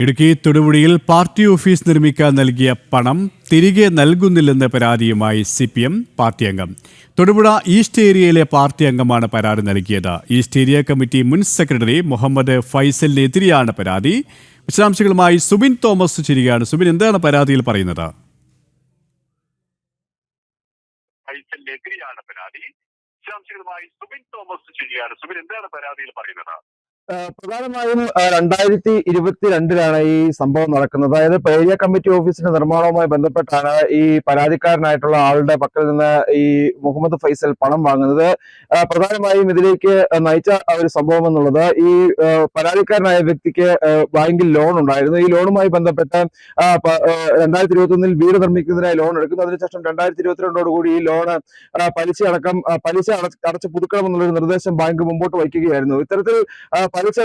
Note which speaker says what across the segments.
Speaker 1: ഇടുക്കി തൊടുപുഴയിൽ party office നിർമ്മിക്കാൻ നൽകിയ പണം തിരികെ നൽകുന്നില്ലെന്ന പരാതിയുമായി CPM പാർട്ടി അംഗം. തൊടുപുഴ ഈസ്റ്റ് ഏരിയയിലെ പാർട്ടി അംഗമാണ് പരാതി നൽകിയത്. ഈസ്റ്റ് ഏരിയ കമ്മിറ്റി മുൻ സെക്രട്ടറി മുഹമ്മദ് ഫൈസലിനെതിരെയാണ് പരാതി. വിശദാംശങ്ങളുമായി സുബിൻ തോമസ് ചേരുകയാണ്. സുബിൻ, എന്താണ് പരാതിയിൽ പറയുന്നത്?
Speaker 2: സുബിൻ, എന്താണ് പരാതിയിൽ പറയുന്നത്? പ്രധാനമായും 2022 ഈ സംഭവം നടക്കുന്നത്. അതായത് ഏരിയ കമ്മിറ്റി ഓഫീസിന്റെ നിർമ്മാണവുമായി ബന്ധപ്പെട്ടാണ് ഈ പരാതിക്കാരനായിട്ടുള്ള ആളുടെ പക്കൽ നിന്ന് ഈ മുഹമ്മദ് ഫൈസൽ പണം വാങ്ങുന്നത്. പ്രധാനമായും ഇതിലേക്ക് നയിച്ച ഒരു സംഭവം എന്നുള്ളത്, ഈ പരാതിക്കാരനായ വ്യക്തിക്ക് ബാങ്കിൽ ലോൺ ഉണ്ടായിരുന്നു. ഈ ലോണുമായി ബന്ധപ്പെട്ട് 2021 വീട് നിർമ്മിക്കുന്നതിനായി ലോൺ എടുക്കുന്നു. അതിനുശേഷം 2022 ഈ ലോണ് പലിശ അടച്ച് പുതുക്കണമെന്നുള്ളൊരു നിർദ്ദേശം ബാങ്ക് മുമ്പോട്ട് വയ്ക്കുകയായിരുന്നു. ഇത്തരത്തിൽ പലിശ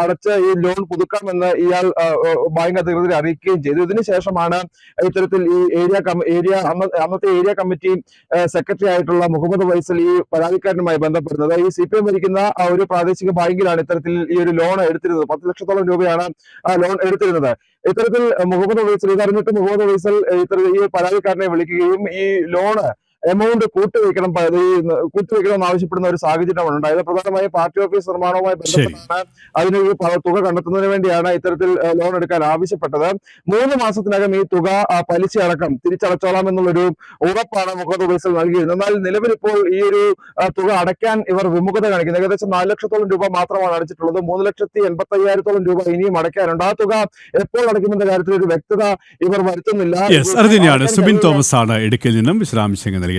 Speaker 2: അടച്ച് ഈ ലോൺ പുതുക്കാമെന്ന് ഇയാൾ ബാങ്ക് അധികൃതരെ അറിയിക്കുകയും ചെയ്തു. ഇതിനുശേഷമാണ് ഇത്തരത്തിൽ ഈ അന്നത്തെ ഏരിയ കമ്മിറ്റി സെക്രട്ടറി ആയിട്ടുള്ള മുഹമ്മദ് ഫൈസൽ ഈ പരാതിക്കാരനുമായി ബന്ധപ്പെടുന്നത്. ഈ CPM ഭരിക്കുന്ന ഒരു പ്രാദേശിക ബാങ്കിലാണ് ഇത്തരത്തിൽ ഈ ഒരു ലോൺ എടുത്തിരുന്നത്. 10 ലക്ഷത്തോളം രൂപയാണ് ലോൺ എടുത്തിരുന്നത്. ഇത്തരത്തിൽ മുഹമ്മദ് ഫൈസൽ ഇതറിഞ്ഞിട്ട് മുഹമ്മദ് ഫൈസൽ ഈ പരാതിക്കാരനെ വിളിക്കുകയും ഈ ലോണ് എമൗണ്ട് കൂട്ടിവെക്കണമെന്ന് ആവശ്യപ്പെടുന്ന ഒരു സാഹചര്യമാണ് ഉണ്ടായത്. പ്രധാനമായും പാർട്ടി ഓഫീസ് നിർമ്മാണവുമായി ബന്ധപ്പെട്ടാണ് അതിനൊരു തുക കണ്ടെത്തുന്നതിന് വേണ്ടിയാണ് ഇത്തരത്തിൽ ലോൺ എടുക്കാൻ ആവശ്യപ്പെട്ടത്. 3 മാസത്തിനകം ഈ തുക പലിശ അടക്കം തിരിച്ചടച്ചോളാം എന്നുള്ളൊരു ഉറപ്പാണ് മുഹമ്മദ് ഫൈസൽ നൽകിയിരുന്നത്. എന്നാൽ നിലവിൽ ഇപ്പോൾ ഈ ഒരു തുക അടയ്ക്കാൻ ഇവർ വിമുഖത കാണിക്കുന്നത്. ഏകദേശം 4 ലക്ഷത്തോളം രൂപ മാത്രമാണ് അടച്ചിട്ടുള്ളത്. 3,85,000 രൂപ ഇനിയും അടയ്ക്കാനുണ്ട്. ആ തുക എപ്പോൾ അടയ്ക്കുമെന്ന കാര്യത്തിൽ ഒരു വ്യക്തത ഇവർ വരുത്തുന്നില്ല.
Speaker 1: സുബിൻ തോമസ് ആണ് ഇടുക്കിയിൽ നിന്നും വിശദാംശങ്ങൾ നൽകിയത്.